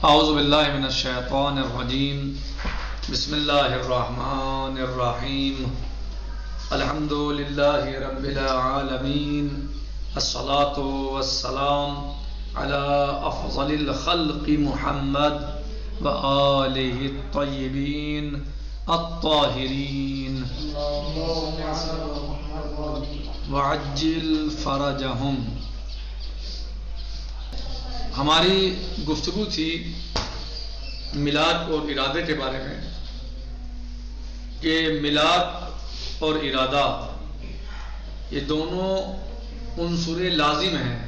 اعوذ باللہ من الشیطان الرجیم بسم اللہ الرحمن الرحیم الحمد للہ رب العالمین الصلاة والسلام علی افضل الخلق محمد وآلہ الطیبین الطاہرین وعجل فرجہم۔ ہماری گفتگو تھی میلاد اور ارادے کے بارے میں کہ میلاد اور ارادہ یہ دونوں عنصر لازم ہیں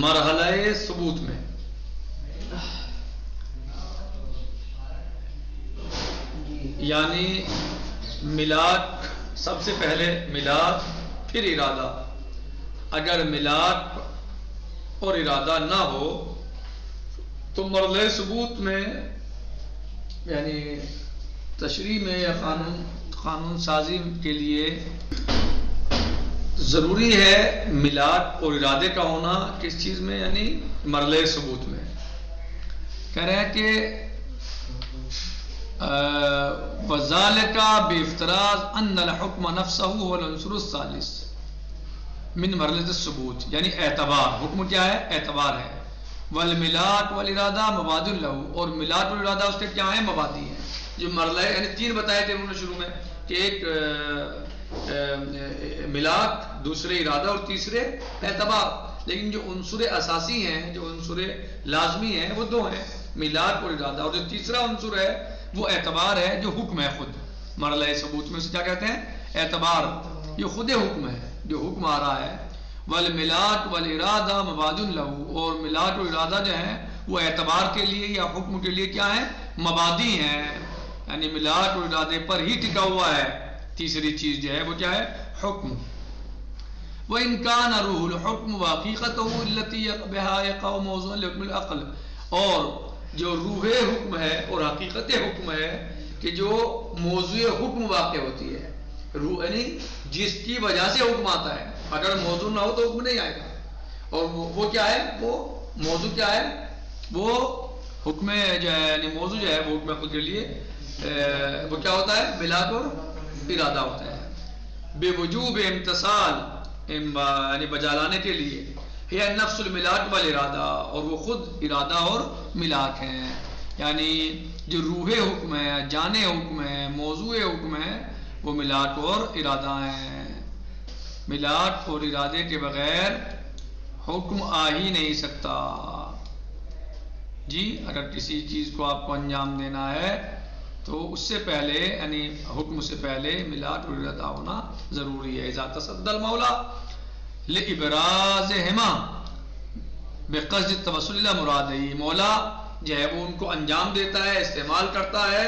مرحلہ ثبوت میں۔ یعنی میلاد سب سے پہلے میلاد پھر ارادہ۔ اگر میلاد اور ارادہ نہ ہو تو مرحلہ ثبوت میں یعنی تشریع میں یا قانون سازی کے لیے ضروری ہے میلاد اور ارادے کا ہونا۔ کس چیز میں؟ یعنی مرحلہ ثبوت میں۔ کہہ رہے ہیں کہ وَذَلِكَ بِافْتِرَاضِ أَنَّ الْحُكْمَ نَفْسَهُ هُوَ الْعُنصُرُ الثَّالِثُ من مرحلۃ الثبوت۔ یعنی اعتبار، حکم کیا ہے؟ اعتبار ہے۔ والمیلاد والارادہ مباد له، اور میلاد اور ارادہ اس کے کیا ہیں؟ مبادی ہیں۔ جو مرحلہ یعنی تین بتائے تھے انہوں نے شروع میں کہ ایک میلاد، دوسرے ارادہ اور تیسرے اعتبار۔ لیکن جو عنصر اساسی ہیں، جو عنصر لازمی ہیں، وہ دو ہیں، میلاد اور ارادہ۔ اور جو تیسرا عنصر ہے وہ اعتبار ہے، جو حکم ہے خود۔ مرحلہ ثبوت میں اسے کیا کہتے ہیں؟ اعتبار۔ یہ خود حکم ہے، جو حکم آ رہا ہے۔ والمیلاد والارادہ مباد له، اور میلاد اور ارادہ جو ہیں وہ اعتبار کے لیے یا حکم کے لیے کیا ہیں؟ مبادی ہیں۔ یعنی میلاد اور ارادے پر ہی ٹکا ہوا ہے۔ تیسری چیز جو ہے وہ کیا ہے؟ حکم۔ وَإِنْ كَانَ رُوحُ الْحُكْمِ وَحَقِيقَتُهُ الَّتِي بِهَا يَقَعُ مَوْضُوعًا لِحُكْمِ الْعَقْلِ، اور جو روح حکم ہے اور حقیقت حکم ہے کہ جو موضوع حکم واقع ہوتی ہے، روح یعنی جس کی وجہ سے حکم آتا ہے۔ اگر موضوع نہ ہو تو حکم نہیں آئے گا۔ اور وہ کیا ہے؟ وہ موضوع کیا ہے؟ وہ حکم جو ہے، یعنی موضوع جو ہے وہ حکم خود کے لیے وہ کیا ہوتا ہے؟ میلاد اور ارادہ ہوتا ہے۔ بے وجوب امتصال، یعنی بجا لانے کے لیے، ہے نفس المیلاد والارادہ، اور وہ خود ارادہ اور میلاد ہیں۔ یعنی جو روح حکم ہے، جان حکم ہے، موضوع حکم ہے، وہ میلاد اور ارادہ ہیں۔ میلاد اور ارادے کے بغیر حکم آ ہی نہیں سکتا۔ جی اگر کسی چیز کو آپ کو انجام دینا ہے تو اس سے پہلے یعنی حکم سے پہلے میلاد اور ارادہ ہونا ضروری ہے۔ اذا تصدى المولا لابرازهما بقصد التوسل الى مرادہ، مولا جو ہے وہ ان کو انجام دیتا ہے، استعمال کرتا ہے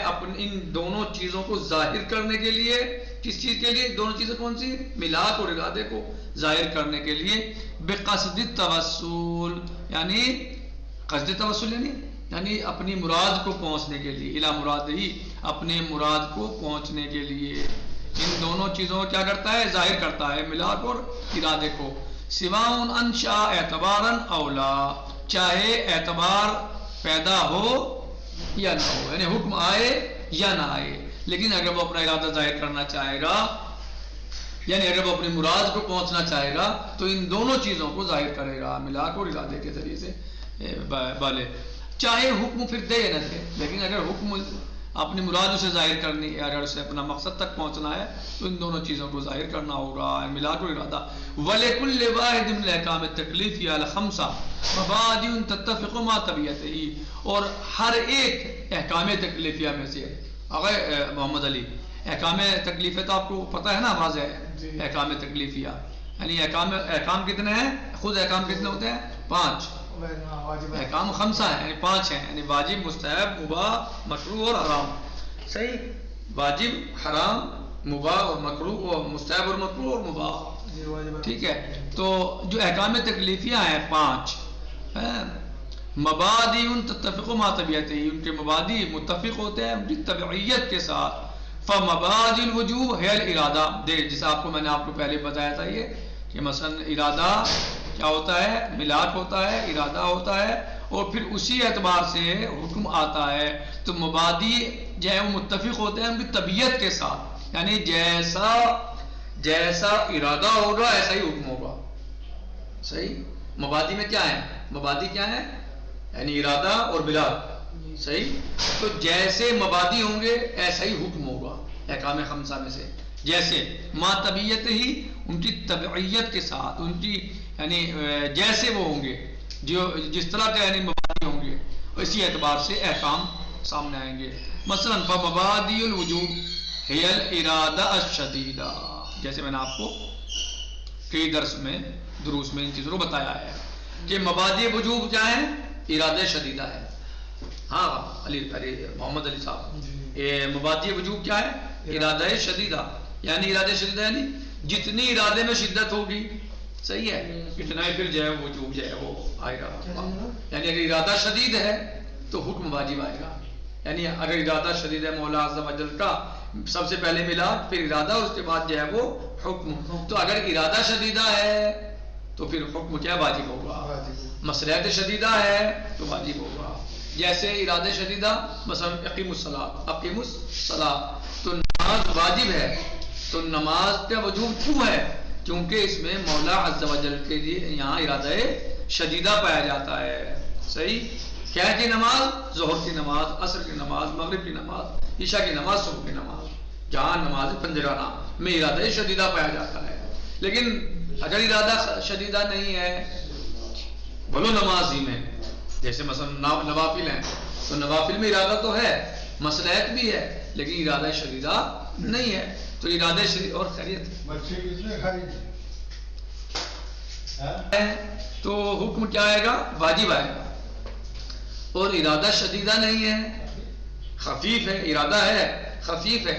اپنے ان دونوں چیزوں کو ظاہر کرنے کے لیے۔ کس چیز کے لیے؟ دونوں چیزیں کون سی؟ میلاد اور ارادے کو ظاہر کرنے کے لیے۔ بقصد التوسل، یعنی قصد توسل یعنی اپنی مراد کو پہنچنے کے لیے، الی مراد ہی، اپنے مراد کو پہنچنے کے لیے ان دونوں چیزوں کو کیا کرتا ہے؟ ظاہر کرتا ہے، میلاد اور ارادے کو۔ سواء انشا اعتبارا او لا، چاہے اعتبار پیدا ہو یا نہ ہو، یعنی حکم آئے یا نہ آئے، لیکن اگر وہ اپنا ارادہ ظاہر کرنا چاہے گا، یعنی اگر وہ اپنی مراد کو پہنچنا چاہے گا تو ان دونوں چیزوں کو ظاہر کرے گا میلاد اور ارادے کے ذریعے سے بالے، چاہے حکم پھر دے یا نہ دے۔ لیکن اگر حکم اپنی مراد اسے ظاہر کرنی ہے، اگر اسے اپنا مقصد تک پہنچنا ہے تو ان دونوں چیزوں کو ظاہر کرنا ہوگا، میلاد اور ارادہ۔ وَلِكُلِّ وَاحِدٍ مِنْ الْأَحْكَامِ التَّكْلِيفِيَّةِ الْخَمْسَةِ مَبَادِئٌ تَتَّفِقُ مَعَ طَبِيعَتِهِ، اور ہر ایک احکام تکلیفیہ میں سے، محمد علی احکام تکلیفیہ تو آپ کو پتہ ہے نا، واضح ہے احکام تکلیفیہ یعنی احکام کتنے ہیں؟ خود احکام کتنے ہوتے ہیں؟ 5 احکام خمسہ ہیں، یعنی 5 ہیں، یعنی واجب، مستحب، مباح، مکروہ اور حرام۔ صحیح، واجب، حرام، مباح اور مکروہ، اور مستحب اور مکروہ اور مباح۔ ٹھیک ہے، تو جو احکام تکلیفیہ ہیں 5، مبادی تتفق مع طبیعتہ، ان کے مبادی متفق ہوتے ہیں ان کی طبعیت کے ساتھ۔ فمبادی الوجوب ہے الارادہ، دیکھ جیسے آپ کو میں نے آپ کو پہلے بتایا تھا یہ کہ مثلا ارادہ کیا ہوتا ہے؟ ملاک ہوتا ہے، ارادہ ہوتا ہے، اور پھر اسی اعتبار سے حکم آتا ہے. تو مبادی جو ہے وہ متفق ہوتے ہیں ان کی طبیعت کے ساتھ، یعنی جیسا ارادہ ہوگا ایسا ہی حکم ہوگا. صحیح. مبادی میں کیا ہے؟ مبادی کیا ہے؟ یعنی ارادہ اور بلاد. صحیح. تو جیسے مبادی ہوں گے ایسا ہی حکم ہوگا احکام خمسہ میں سے. جیسے ما طبیعت ہی، ان کی طبعیت کے ساتھ، ان کی یعنی جیسے وہ ہوں گے، جو جس طرح کے یعنی مبادی ہوں گے، اسی اعتبار سے احکام سامنے آئیں گے. مثلا فمبادی الوجوب ہی الارادہ الشدیدہ، جیسے میں نے آپ کو کئی دروس میں ان چیزوں کو بتایا ہے کہ مبادی وجوب کیا ہے؟ ارادہ شدیدہ ہے. ہاں محمد علی صاحب، مبادی وجوب کیا ہے؟ ارادہ شدیدہ. یعنی ارادہ شدیدہ یعنی جتنی ارادے میں شدت ہوگی، صحیح ہے، اتنا ہی پھر جو ہے وجوب جو ہے وہ آئے گا. یعنی اگر ارادہ شدید ہے تو حکم واجب آئے گا. یعنی اگر ارادہ شدید ہے مولا عز و جل کا، سب سے پہلے ملا پھر ارادہ، اس کے بعد جو ہے وہ حکم. تو اگر ارادہ شدیدہ ہے تو پھر حکم کیا واجب ہوگا. مصلحت شدیدہ ہے تو واجب ہوگا. جیسے ارادہ شدیدہ مثلا اقیم الصلاۃ، تو نماز واجب ہے. تو نماز کا وجوب کیوں ہے؟ کیونکہ اس میں مولا عز و جل کے لیے یہاں ارادہ شدیدہ پایا جاتا ہے. صحیح. کیا کی نماز؟ ظہر کی نماز، عصر کی نماز، مغرب کی نماز، عشاء کی نماز، صبح کی نماز، جہاں نماز پنجگانہ میں ارادہ شدیدہ پایا جاتا ہے. لیکن اگر ارادہ شدیدہ نہیں ہے بولو نماز ہی میں، جیسے مثلا نوافل ہیں، تو نوافل میں ارادہ تو ہے، مصلحت بھی ہے، لیکن ارادہ شدیدہ نہیں ہے. تو ارادہ شدیدہ اور خیریت تو حکم کیا آئے گا؟ واجب آئے گا. اور ارادہ شدیدہ نہیں ہے، خفیف ہے، ارادہ ہے خفیف ہے،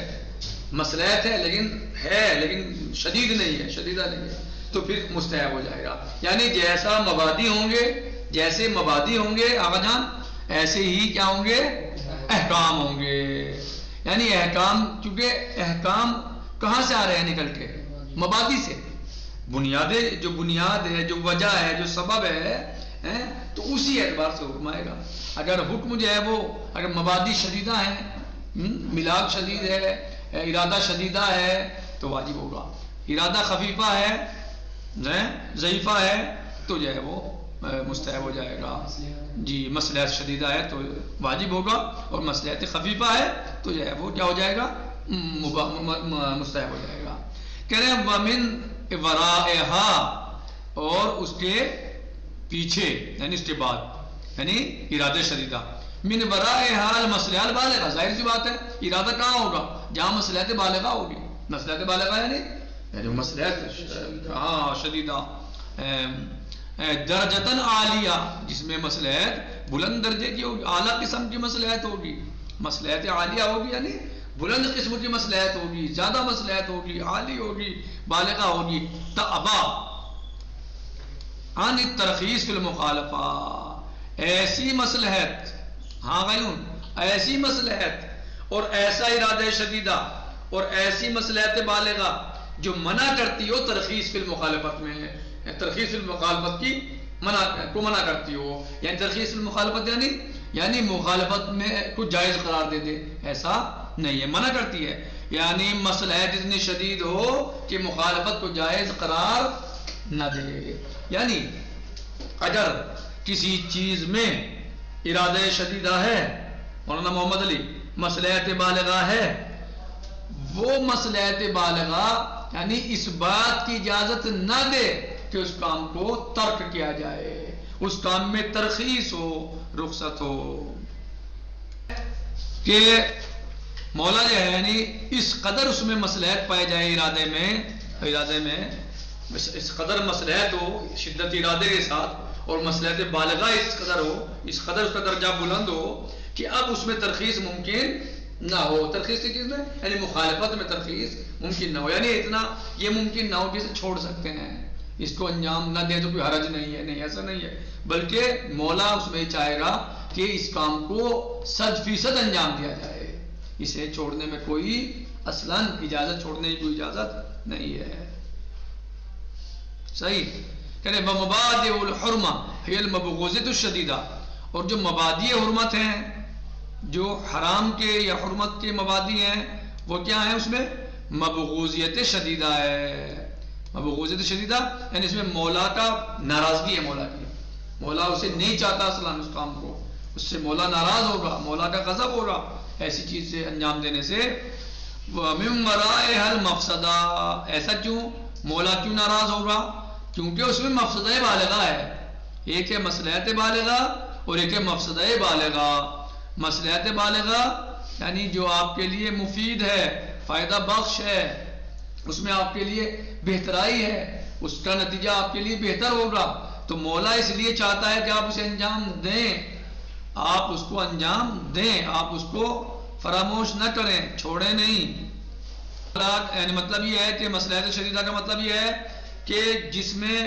مصلحت ہے لیکن شدید نہیں ہے، شدیدہ نہیں ہے، تو پھر مستحب ہو جائے گا. یعنی جیسا مبادی ہوں گے، جیسے مبادی ہوں گے آقا جان، ایسے ہی کیا ہوں گے؟ احکام ہوں گے. یعنی احکام، چونکہ احکام کہاں سے آ رہے ہیں نکل کے؟ مبادی سے. بنیاد ہے، جو وجہ ہے، جو سبب ہے، تو اسی اعتبار سے حکم آئے گا. اگر حکم جو ہے وہ اگر مبادی شدیدہ ہے، ملاک شدید ہے، ارادہ شدیدہ ہے تو واجب ہوگا. ارادہ خفیفہ ہے، ضعیفہ ہے تو جو ہے وہ مستحب ہو جائے گا. جی. مصلحت شدیدہ ہے تو واجب ہوگا، اور مصلحت خفیفہ ہے تو جو ہے وہ کیا ہو جائے گا؟ مستحب ہو جائے گا. کہہ رہے ہیں وَمِن وَرَائِهَا، اور اس کے پیچھے یعنی اس کے بعد، یعنی ارادہ شدیدہ. من وَرَائِهَا المصلحہ البالغہ، ظاہر سی بات ہے ارادہ کہاں ہوگا؟ جہاں مصلحت بالغہ ہوگی. مصلحت بالغہ یعنی مصلحت شدیدہ، درجتاً عالیہ، جس میں مصلحت بلند درجے کی ہوگی، اعلیٰ قسم کی مصلحت ہوگی. مصلحت عالیہ ہوگی یعنی بلند قسم کی مصلحت ہوگی، زیادہ مصلحت ہوگی، عالی ہوگی، بالغہ ہوگی. تأبا عن الترخیص فی المخالفہ، ایسی مصلحت، ہاں غیون، ایسی مصلحت اور ایسا ارادہ شدیدہ اور ایسی مصلحت بالغہ جو منع کرتی ہو ترخیص فی المخالفت میں، ترخیص فی المخالفت کی منع کرتی ہو. یعنی ترخیص فی المخالفت یعنی مخالفت میں کچھ جائز قرار دے دے، ایسا نہیں ہے، منع کرتی ہے. یعنی مصلحت اتنی شدید ہو کہ مخالفت کو جائز قرار نہ دے. یعنی اگر کسی چیز میں ارادہ شدیدہ ہے، مولانا محمد علی، مصلحت بالغہ ہے، وہ مصلحت بالغہ یعنی اس بات کی اجازت نہ دے کہ اس کام کو ترک کیا جائے، اس کام میں ترخیص ہو، رخصت ہو. کہ مولا جو ہے یعنی اس قدر اس میں مصلحت پائے جائے ارادے میں اس قدر مصلحت ہو شدت ارادے کے ساتھ، اور مصلحت بالغہ اس قدر ہو، اس قدر اس کا درجہ بلند ہو کہ اب اس میں ترخیص ممکن نہ ہو. ترخیص کی چیز میں یعنی مخالفت میں ترخیص ممکن نہ ہو، یعنی اتنا یہ ممکن نہ ہو کہ اسے چھوڑ سکتے ہیں، اس کو انجام نہ دے تو کوئی حرج نہیں ہے. نہیں، ایسا نہیں ہے، بلکہ مولا اس میں چاہے گا کہ اس کام کو 100% انجام دیا جائے. اسے چھوڑنے میں کوئی اصلاً اجازت، چھوڑنے کی کوئی اجازت نہیں ہے. صحیح. کہنے بمبادئ الحرمہ ہی المبغوضۃ الشدیدہ، اور جو مبادی حرمت ہیں، جو حرام کے یا حرمت کے مبادی ہیں، وہ کیا ہیں؟ اس میں مبغوضیت شدیدہ ہے. مبغوضیت شدیدہ یعنی اس میں مولا کا ناراضگی ہے، مولا کی، مولا اسے نہیں چاہتا اصلا اس کام کو، اس سے مولا ناراض ہوگا، مولا کا غضب ہوگا ایسی چیز سے انجام دینے سے. وَمِن وَرَائِهَا الْمَفْسَدَةُ، ایسا کیوں؟ مولا کیوں ناراض ہوگا؟ کیونکہ اس میں مفسدہ بالغہ ہے. ایک ہے مصلحت بالغہ اور ایک ہے مفسدہ بالغہ. مصلحت بالغہ یعنی جو آپ کے لیے مفید ہے، فائدہ بخش ہے، اس میں آپ کے لیے بہترائی ہے، اس کا نتیجہ آپ کے لیے بہتر ہوگا، تو مولا اس لیے چاہتا ہے کہ آپ اسے انجام دیں، آپ اس کو انجام دیں، آپ اس کو فراموش نہ کریں، چھوڑیں نہیں. یعنی مطلب یہ ہے کہ مصلحت شدیدہ کا مطلب یہ ہے کہ جس میں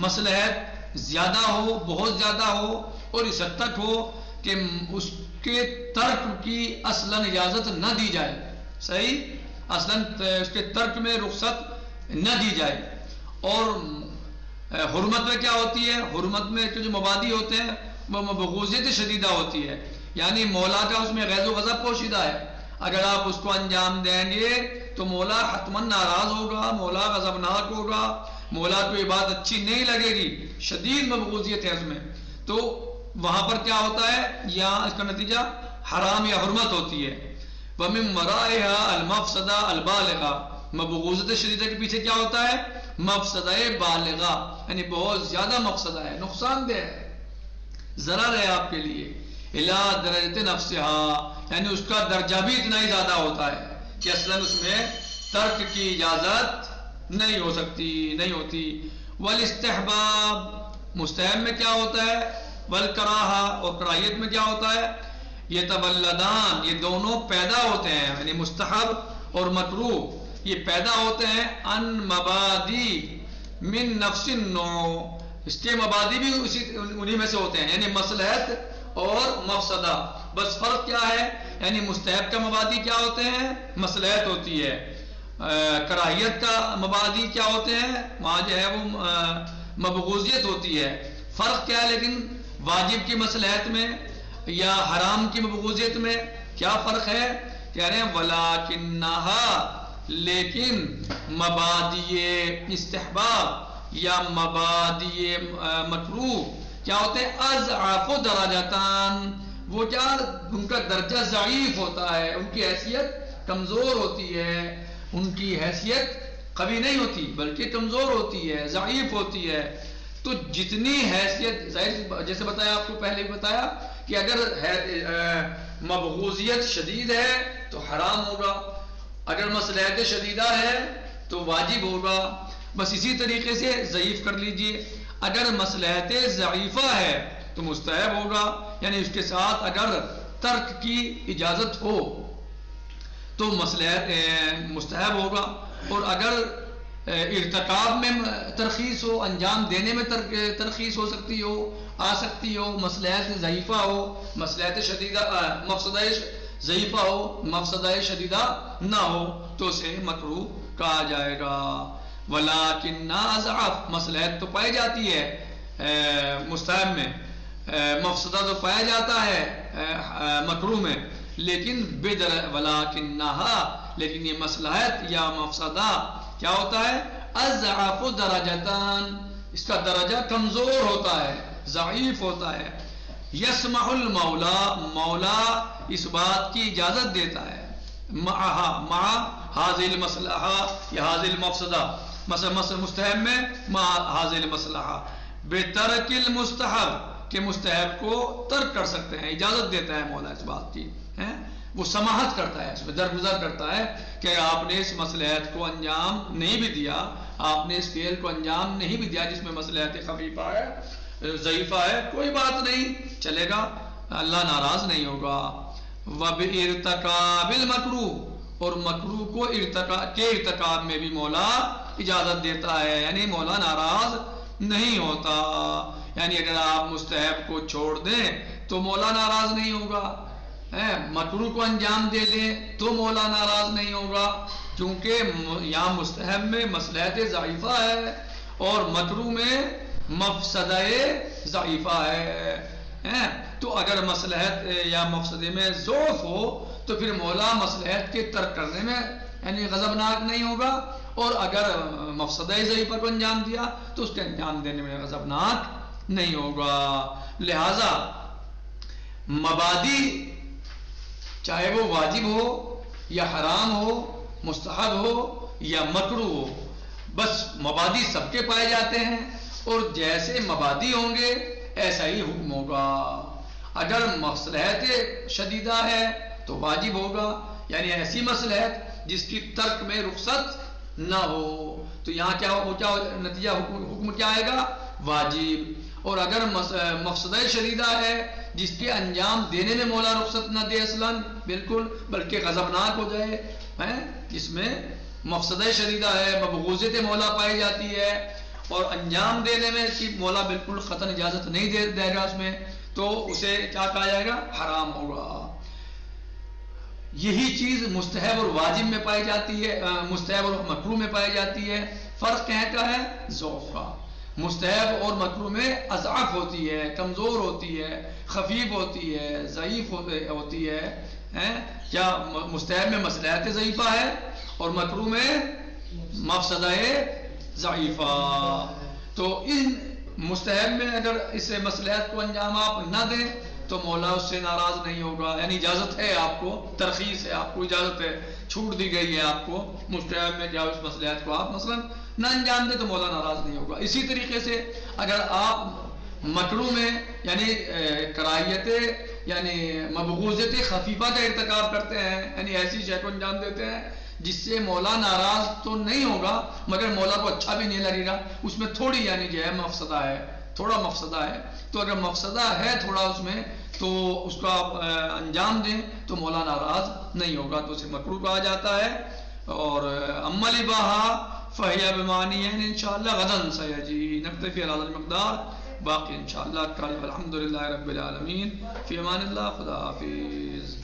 مصلحت زیادہ ہو، بہت زیادہ ہو، اور اس حد تک ہو کہ اس کے ترک کی اصلاً اجازت نہ دی جائے. صحیح، اصلاً اس کے ترک میں رخصت نہ دی جائے. اور حرمت میں کیا ہوتی ہے؟ حرمت میں جو مبادی ہوتے ہیں وہ مبغوضیت شدیدہ ہوتی ہے، یعنی مولا کا اس میں غیظ و غضب پوشیدہ ہے. اگر آپ اس کو انجام دیں گے تو مولا حتماً ناراض ہوگا، مولا غضبناک ہوگا، مولا کو یہ بات اچھی نہیں لگے گی، شدید مبغوضیت ہے اس میں. تو وہاں پر کیا ہوتا ہے؟ یہاں اس کا نتیجہ حرام یا حرمت ہوتی ہے. وَمِن وَرَائِهَا الْمَفْسَدَةُ الْبَالِغَةُ، مبغوضیت شدیدہ کے پیچھے کیا ہوتا ہے؟ مفسدہ بالغہ، یعنی بہت زیادہ مفسدہ ہے، نقصان دہ ہے، ضرر ہے آپ کے لیے. اِلَىٰ دَرَجَةِ نَفْسِهَا، یعنی اس کا درجہ بھی اتنا ہی زیادہ ہوتا ہے کہ اصلاً اس میں ترک کی اجازت نہیں ہو سکتی، نہیں ہوتی. وَالْاِسْتِحْبَابُ، مستحب میں کیا ہوتا ہے؟ وَالْكَرَاهَةُ، اور کراہیت میں کیا ہوتا ہے؟ یہ تولدان، یہ دونوں پیدا ہوتے ہیں، یعنی مستحب اور مکروہ یہ پیدا ہوتے ہیں ان مبادی من نفس النوع، اس کے مبادی بھی انہی میں سے ہوتے ہیں، یعنی مصلحت اور مفسدہ. بس فرق کیا ہے؟ یعنی مستحب کا مبادی کیا ہوتے ہیں؟ مصلحت ہوتی ہے. کراہیت کا مبادی کیا ہوتے ہیں؟ وہاں جو ہے وہ مبغوضیت ہوتی ہے. فرق کیا ہے لیکن واجب کی مصلحت میں یا حرام کی مبغوضیت میں کیا فرق ہے؟ کہہ رہے ہیں وَلَكِنَّهَا، لیکن مبادی استحباب یا مبادی مکروہ کیا ہوتے ہیں؟ اضعاف درجتان، وہ کیا ان کا درجہ ضعیف ہوتا ہے، ان کی حیثیت کمزور ہوتی ہے، ان کی حیثیت قوی نہیں ہوتی بلکہ کمزور ہوتی ہے، ضعیف ہوتی ہے. تو جتنی حیثیت، جیسے بتایا آپ کو پہلے بھی بتایا کہ اگر مبغوضیت شدید ہے تو حرام ہوگا، اگر مصلحت شدیدہ ہے تو واجب ہوگا. بس اسی طریقے سے ضعیف کر لیجئے، اگر مصلحت ضعیفہ ہے تو مستحب ہوگا، یعنی اس کے ساتھ اگر ترک کی اجازت ہو تو مصلحت مستحب ہوگا. اور اگر ارتکاب میں ترخیص ہو، انجام دینے میں ترخیص ہو سکتی ہو، آ سکتی ہو، مصلحت ضعیفہ ہو، مصلحت شدیدہ مفسدہ ضعیفہ ہو، مفسدہ شدیدہ نہ ہو تو اسے مکروہ کہا جائے گا. ولیکن اضعف، مصلحت تو پائی جاتی ہے مستحب میں، مفسدہ تو پایا جاتا ہے مکروہ میں، لیکن ولیکنہا، لیکن یہ مصلحت یا مفسدہ کیا ہوتا ہے؟ اضعف درجتان، اس کا درجہ کمزور ہوتا ہے، ضعیف ہوتا ہے. یسمح المولا، مولا اس بات کی اجازت دیتا ہے، مع حاضر المصلحہ یا حاضر المفسدہ، مثلا مستحب میں مع حاضر المصلحہ، بترک المستحب، کہ مستحب کو ترک کر سکتے ہیں، اجازت دیتا ہے مولا اس بات کی، وہ سماحت کرتا ہے، اس میں درگزر کرتا ہے کہ آپ نے اس مصلحت کو انجام نہیں بھی دیا، آپ نے اس فعل کو انجام نہیں بھی دیا جس میں مصلحت خفیفہ ہے، ضعیفہ ہے، کوئی بات نہیں، چلے گا، اللہ ناراض نہیں ہوگا. وَبِإِرْتِكَابِ الْمَكْرُوهِ، اور مکروہ کو ارتکاب میں بھی مولا اجازت دیتا ہے، یعنی مولا ناراض نہیں ہوتا. یعنی اگر آپ مستحب کو چھوڑ دیں تو مولا ناراض نہیں ہوگا، مکروہ کو انجام دے دیں تو مولا ناراض نہیں ہوگا، کیونکہ یہاں مستحب میں مصلحت ضعیفہ ہے اور مکروہ میں مفسدہ ضعیفہ ہے. تو اگر مصلحت یا مقصدے میں ضعف ہو تو پھر مولا مصلحت کے ترک کرنے میں یعنی غضبناک نہیں ہوگا، اور اگر مقصدہ ضعیفہ کو انجام دیا تو اس کے انجام دینے میں غضبناک نہیں ہوگا۔ لہذا مبادی چاہے وہ واجب ہو یا حرام ہو، مستحب ہو یا مکروہ ہو، بس مبادی سب کے پائے جاتے ہیں، اور جیسے مبادی ہوں گے ایسا ہی حکم ہوگا۔ اگر مصلحت شدیدہ ہے تو واجب ہوگا، یعنی ایسی مصلحت جس کی ترک میں رخصت نہ ہو، تو یہاں کیا نتیجہ حکم کیا آئے گا؟ واجب۔ اور اگر مقصدہ شدیدہ ہے جس کے انجام دینے میں مولا رخصت نہ دے اصلاً بالکل، بلکہ غضبناک ہو جائے، جس میں مقصدہ شدیدہ ہے، مبغوضیت مولا پائی جاتی ہے، اور انجام دینے میں کہ مولا بالکل قطعاً اجازت نہیں دے گا اس میں، تو اسے کیا کہا جائے گا؟ حرام ہوگا۔ یہی چیز مستحب اور واجب میں پائی جاتی ہے، مستحب اور مکروہ میں پائی جاتی ہے۔ فرق کہاں کا ہے؟ ذوق کا۔ مستحب اور مکروہ میں اضعف ہوتی ہے، کمزور ہوتی ہے، خفیف ہوتی ہے، ضعیف ہوتی ہے، یا مستحب میں مصلحت ضعیفہ ہے اور مکروہ میں مفسدہ ضعیفہ۔ تو ان مستحب میں اگر اس مصلحت کو انجام آپ نہ دیں تو مولا اس سے ناراض نہیں ہوگا، یعنی اجازت ہے آپ کو، ترخیص ہے، آپ کو اجازت ہے، چھوٹ دی گئی ہے آپ کو مستحب میں، جب اس مصلحت کو آپ مثلا نہ انجام دیں تو مولا ناراض نہیں ہوگا۔ اسی طریقے سے اگر آپ مکروہ میں یعنی کراہیت یعنی مبغوضیت خفیفہ کا ارتکاب کرتے ہیں، یعنی ایسی شے کو انجام دیتے ہیں جس سے مولا ناراض تو نہیں ہوگا مگر مولا کو اچھا بھی نہیں لگے گا، اس میں تھوڑی یعنی جو ہے مفسدہ ہے، تھوڑا مفسدہ ہے، تو اگر مفسدہ ہے تھوڑا اس میں تو اس کا انجام دیں تو مولا ناراض نہیں ہوگا، تو اسے مکروہ کہا جاتا ہے۔ اور اما الاباحہ فہی بمعنی ہے انشاءاللہ غدن سیجی، نکتفی علی المقدار، باقی انشاءاللہ کل۔ الحمدللہ رب العالمین، فی امان اللہ، خدا حافظ۔